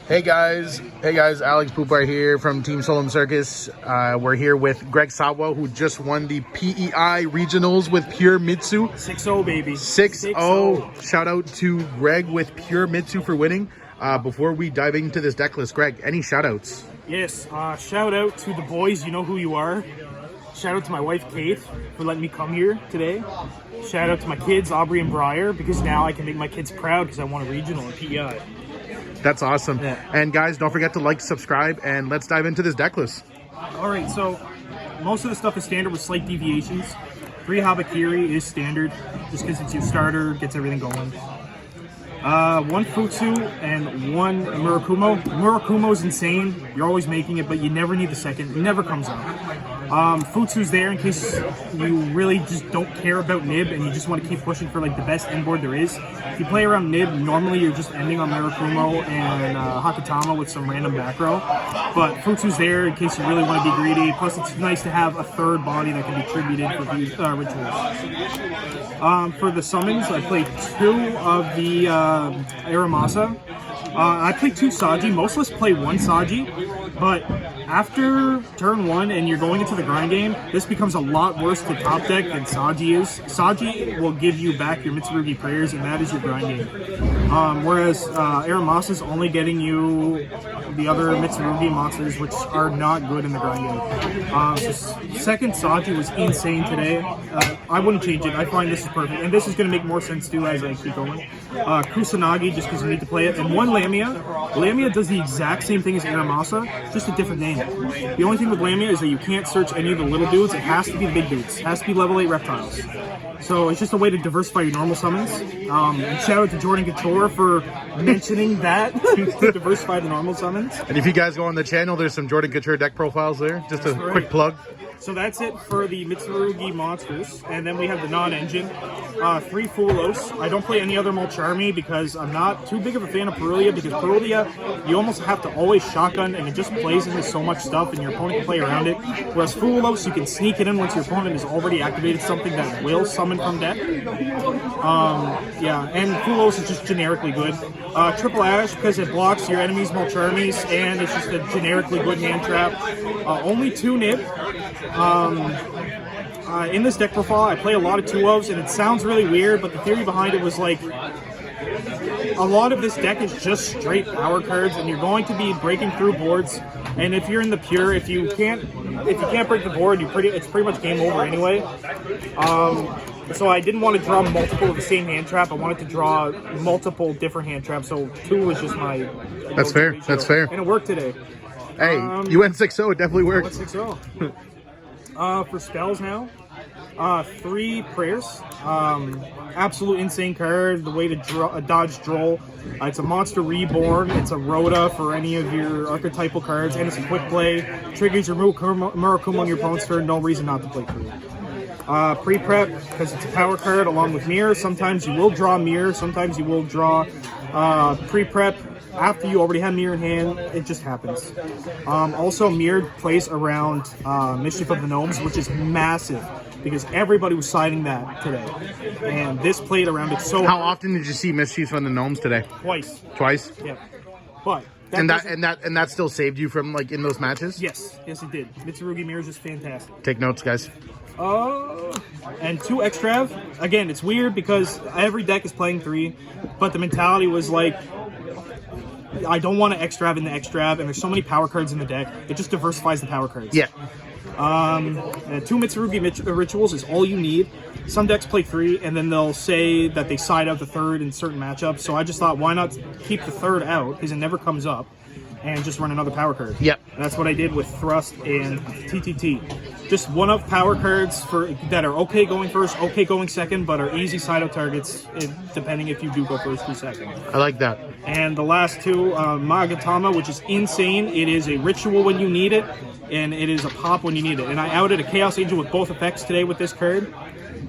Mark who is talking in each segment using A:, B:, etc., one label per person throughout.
A: Hey guys, Alex Poupar here from Team Solemn Circus. We're here with Greg Sawa, who just won the PEI Regionals with Pure Mitsu.
B: 6-0, baby.
A: 6-0. Shout out to Greg with Pure Mitsu for winning. Before we dive into this deck list, Greg, any shout outs?
B: Yes, shout out to the boys, you know who you are. Shout out to my wife, Kate, for letting me come here today. Shout out to my kids, Aubrey and Briar, because now I can make my kids proud because I won a regional in PEI.
A: That's awesome.
B: Yeah.
A: And guys, don't forget to like, subscribe, and let's dive into this deck list.
B: All right, so most of the stuff is standard with slight deviations. 3 Habakiri is standard, just because it's your starter, gets everything going. 1 Futsu and 1 Murakumo. Murakumo's insane. You're always making it, but you never need the second. It never comes up. Futsu's there in case you really just don't care about Nib and you just want to keep pushing for like the best end board there is. If you play around Nib, normally you're just ending on Murakumo and Hakatama with some random back row. But Futsu's there in case you really want to be greedy. Plus, it's nice to have a third body that can be tributed for these rituals. For the summons, I played 2 of the Aramasa. I played 2 Saji. Most of us play 1 Saji, but after turn 1 and you're going into the grind game, this becomes a lot worse to top deck than Saji is. Saji will give you back your Mitsurugi prayers, and that is your grind game. Whereas Aramasa is only getting you the other Mitsurugi monsters, which are not good in the grind game. So second Saji was insane today. I wouldn't change it. I find this is perfect, and this is going to make more sense too as I keep going. Kusanagi, just because you need to play it, and 1 Lamia. Lamia does the exact same thing as Aramasa, just a different name. The only thing with Lamia is that you can't search any of the little dudes. It has to be the big dudes. It has to be level 8 reptiles. So it's just a way to diversify your normal summons. And shout out to Jordan Couture for mentioning that to diversify the normal summons.
A: And if you guys go on the channel, there's some Jordan Couture deck profiles there. Just a quick plug.
B: So that's it for the Mitsurugi monsters, and then we have the non-engine. 3 Fulos. I don't play any other Molcharmi because I'm not too big of a fan of Perulia, because Perulia, you almost have to always shotgun, and it just plays into so much stuff, and your opponent can play around it. Whereas Fulos, you can sneak it in once your opponent has already activated something that will summon from deck. Yeah, and Fulos is just generically good. Triple Ash, because it blocks your enemy's Molcharmis, and it's just a generically good hand trap. Only 2 Nib. In this deck profile, I play a lot of 2-ofs, and it sounds really weird, but the theory behind it was like, a lot of this deck is just straight power cards, and you're going to be breaking through boards. And if you're in the pure, if you can't break the board, it's pretty much game over anyway. So I didn't want to draw multiple of the same hand trap. I wanted to draw multiple different hand traps. So 2 was just my.
A: That's fair.
B: ratio.
A: That's fair.
B: And it worked today.
A: Hey, you went 6-0. It definitely worked.
B: 6-0. For spells now, 3 prayers. Absolute insane card. The way to dodge Droll. It's a monster reborn. It's a Rhoda for any of your archetypal cards, and it's a quick play. Triggers your Murakumo on your opponent's turn. No reason not to play 3. Pre-prep, because it's a power card along with mirror. Sometimes you will draw mirror. Sometimes you will draw pre-prep after you already have mirror in hand. It just happens. Also, mirrored plays around Mischief of the Gnomes, which is massive because everybody was citing that today, and this played around it so.
A: How often did you see Mischief on the Gnomes today?
B: Twice.
A: Twice.
B: Yeah, but
A: that still saved you from like in those matches.
B: Yes, it did. Mitsurugi mirror is just fantastic.
A: Take notes, guys.
B: And 2 Extrav. Again, it's weird because every deck is playing 3, but the mentality was like, I don't want to Extrav in the Extrav, and there's so many power cards in the deck. It just diversifies the power cards.
A: Yeah.
B: 2 Mitsurugi rituals is all you need. Some decks play 3, and then they'll say that they side out the 3rd in certain matchups. So I just thought, why not keep the 3rd out, because it never comes up, and just run another power card.
A: Yep.
B: And that's what I did with Thrust and TTT. Just 1-of power cards that are okay going first, okay going second, but are easy side out targets, depending if you do go first or second.
A: I like that.
B: And the last 2, Magatama, which is insane. It is a ritual when you need it, and it is a pop when you need it. And I outed a Chaos Angel with both effects today with this card.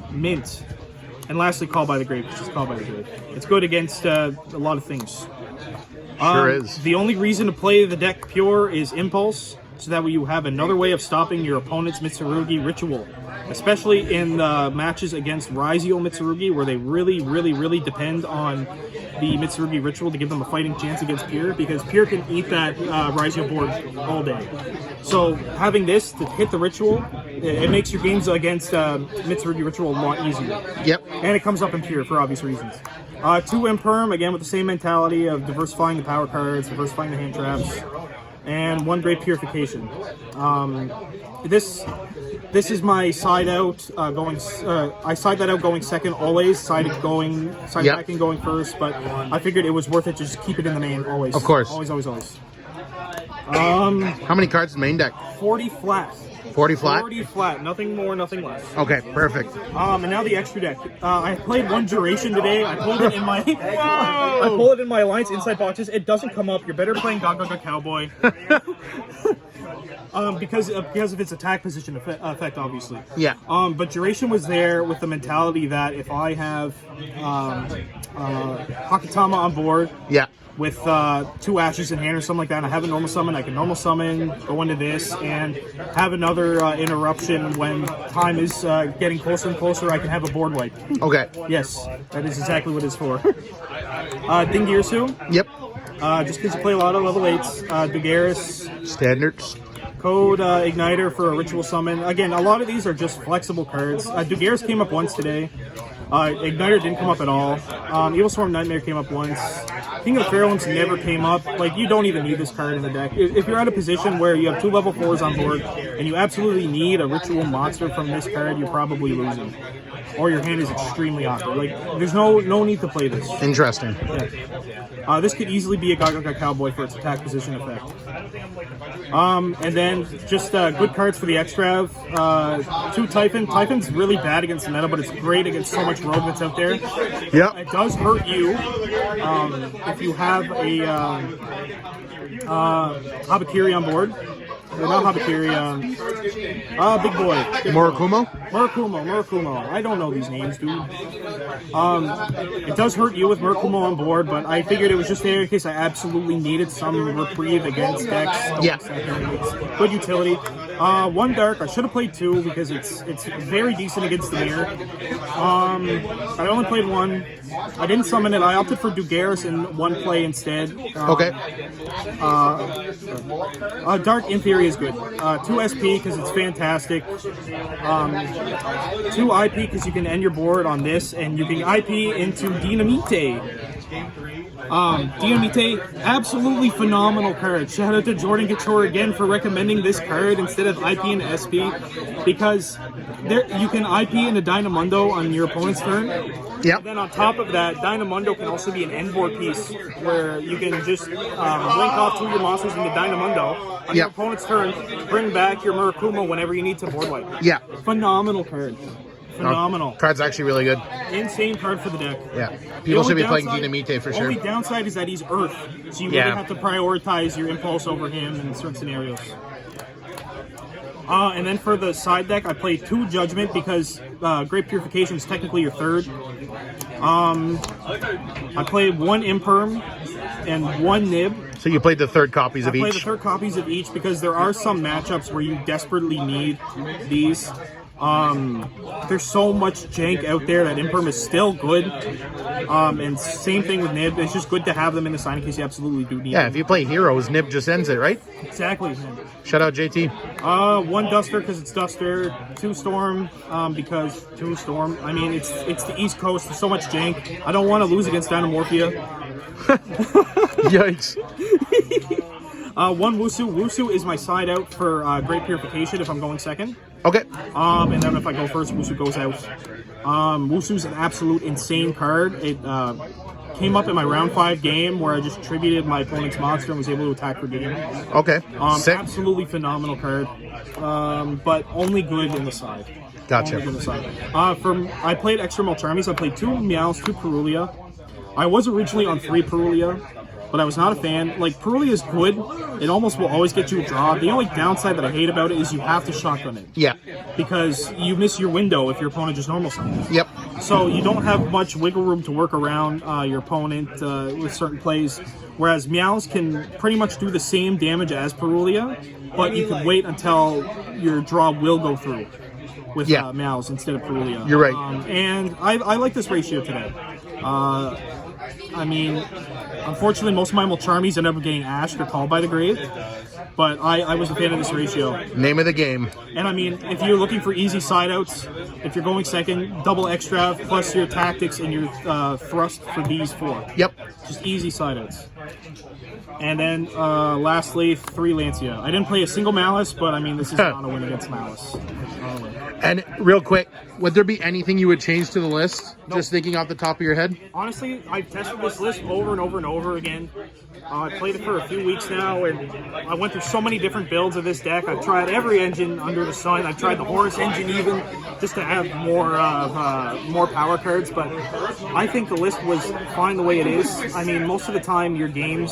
B: Mint. And lastly, Call by the Grave, which is Call by the Grave. It's good against a lot of things.
A: Sure is.
B: The only reason to play the deck pure is Impulse, so that way you have another way of stopping your opponent's Mitsurugi ritual. Especially in the matches against Raizio Mitsurugi, where they really, really, really depend on the Mitsurugi ritual to give them a fighting chance against Pure, because Pure can eat that rising board all day. So having this to hit the ritual, it makes your games against Mitsurugi ritual a lot easier.
A: Yep.
B: And it comes up in Pure for obvious reasons. 2 Imperm, again with the same mentality of diversifying the power cards, diversifying the hand traps, and 1 Great Purification. This is my side out going. I side that out going second always. Side backing going first, but I figured it was worth it to just keep it in the main always.
A: Of course.
B: Always.
A: How many cards in the main deck?
B: 40 flat.
A: 40 flat?
B: 40 flat. Nothing more, nothing less.
A: Okay, perfect.
B: And now the extra deck. I played 1 duration today. I pulled it in my I pulled it in my Alliance Inside boxes. It doesn't come up. You're better playing Gaga Cowboy. Because of its attack position effect, obviously.
A: Yeah.
B: But duration was there with the mentality that if I have Hakatama on board,
A: yeah,
B: with 2 ashes in hand or something like that, and I have a normal summon, I can normal summon, go into this, and have another interruption when time is getting closer and closer. I can have a board wipe.
A: Okay.
B: Yes, that is exactly what it's for. Dingirsu.
A: Yep.
B: Just because you play a lot of level 8s. Dugaris.
A: Standards.
B: Code Igniter for a ritual summon. Again, a lot of these are just flexible cards. Dugaris came up once today. Igniter didn't come up at all. Evil Swarm Nightmare came up once. King of Fairlands never came up. Like, you don't even need this card in the deck. If you're at a position where you have 2 level 4s on board and you absolutely need a ritual monster from this card, you're probably losing. Or your hand is extremely awkward. Like, there's no need to play this.
A: Interesting.
B: Yeah. This could easily be a Gaga Cowboy for its attack position effect. And then just good cards for the Extrav. 2 Typhon. Typhon's really bad against the meta, but it's great against so much rogue that's out there.
A: Yep.
B: It does hurt you if you have a Habakiri on board. Not Habakiri, big boy. Murakumo. I don't know these names, dude. It does hurt you with Murakumo on board, but I figured it was just there in case I absolutely needed some reprieve against decks.
A: Yeah.
B: It's good utility. 1 dark. I should have played 2 because it's very decent against the mirror. I only played 1. I didn't summon it. I opted for Dugaris in 1 play instead.
A: Okay.
B: Dark in theory is good. 2 SP because it's fantastic. 2 IP because you can end your board on this, and you can IP into Dynamite. Dynamite, absolutely phenomenal card. Shout out to Jordan Couture again for recommending this card instead of IP and SP, because you can IP into Dynamundo on your opponent's turn.
A: Yep.
B: And then on top of that, Dynamundo can also be an end board piece where you can just link off 2 of your monsters into Dynamundo on your opponent's turn, bring back your Murakumo whenever you need to board wipe.
A: Yeah.
B: Phenomenal card. Phenomenal.
A: Card's actually really good.
B: Insane card for the deck.
A: Yeah. People should be playing Dynamite for sure.
B: The only downside is that he's Earth, so you really have to prioritize your impulse over him in certain scenarios. And then for the side deck, I played 2 Judgment because Great Purification is technically your 3rd. I played 1 Imperm and 1 Nib.
A: So you played the 3rd copies of each?
B: I played the 3rd copies of each because there are some matchups where you desperately need these. There's so much jank out there that Imperm is still good. And same thing with Nib. It's just good to have them in the side in case you absolutely do need them.
A: Yeah, if you play Heroes, Nib just ends it, right?
B: Exactly.
A: Shout out JT.
B: 1 Duster because it's Duster. 2 Storm because 2 Storm. I mean, it's the East Coast. There's so much jank. I don't want to lose against Dynamorphia.
A: Yikes.
B: 1 Wusu. Wusu is my side out for Great Purification if I'm going second.
A: Okay.
B: And then if I go first, Wusu goes out. Wusu's an absolute insane card. It came up in my round 5 game where I just tributed my opponent's monster and was able to attack for digging.
A: Okay. Sick.
B: Absolutely phenomenal card. But only good in the side.
A: Gotcha.
B: I played extra Molcharmies. I played 2 Meows, 2 Perulia. I was originally on 3 Perulia, but I was not a fan. Like, Perulia is good. It almost will always get you a draw. The only downside that I hate about it is you have to shotgun it.
A: Yeah.
B: Because you miss your window if your opponent just normal summons.
A: Yep.
B: So you don't have much wiggle room to work around your opponent with certain plays. Whereas Meows can pretty much do the same damage as Perulia, but you can wait until your draw will go through with Meows instead of Perulia.
A: You're right.
B: And I like this ratio today. I mean, unfortunately, most of my Mulcharmies end up getting ashed or called by the grave. But I was a fan of this ratio.
A: Name of the game.
B: And I mean, if you're looking for easy side outs, if you're going second, double extra plus your tactics and your thrust for these 4.
A: Yep.
B: Just easy side outs. And then lastly, 3 Lancia. I didn't play a single Malice, but I mean, this is not a win against Malice.
A: And real quick, would there be anything you would change to the list? Nope. Just thinking off the top of your head?
B: Honestly, I've tested this list over and over and over again. I played it for a few weeks now, and I went through so many different builds of this deck. I've tried every engine under the sun. I've tried the Horus engine even, just to have more power cards. But I think the list was fine the way it is. I mean, most of the time your games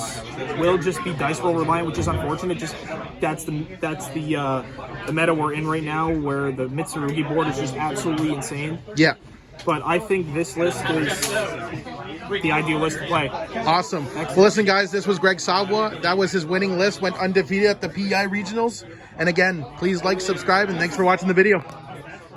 B: will just be dice roll reliant, which is unfortunate. Just that's the meta we're in right now, where the Mitsurugi board is just absolutely insane.
A: Yeah.
B: But I think this list is the ideal list to play.
A: Awesome. Well, listen, guys, this was Greg Sawa. That was his winning list. Went undefeated at the PEI regionals. And again, please like, subscribe, and thanks for watching the video.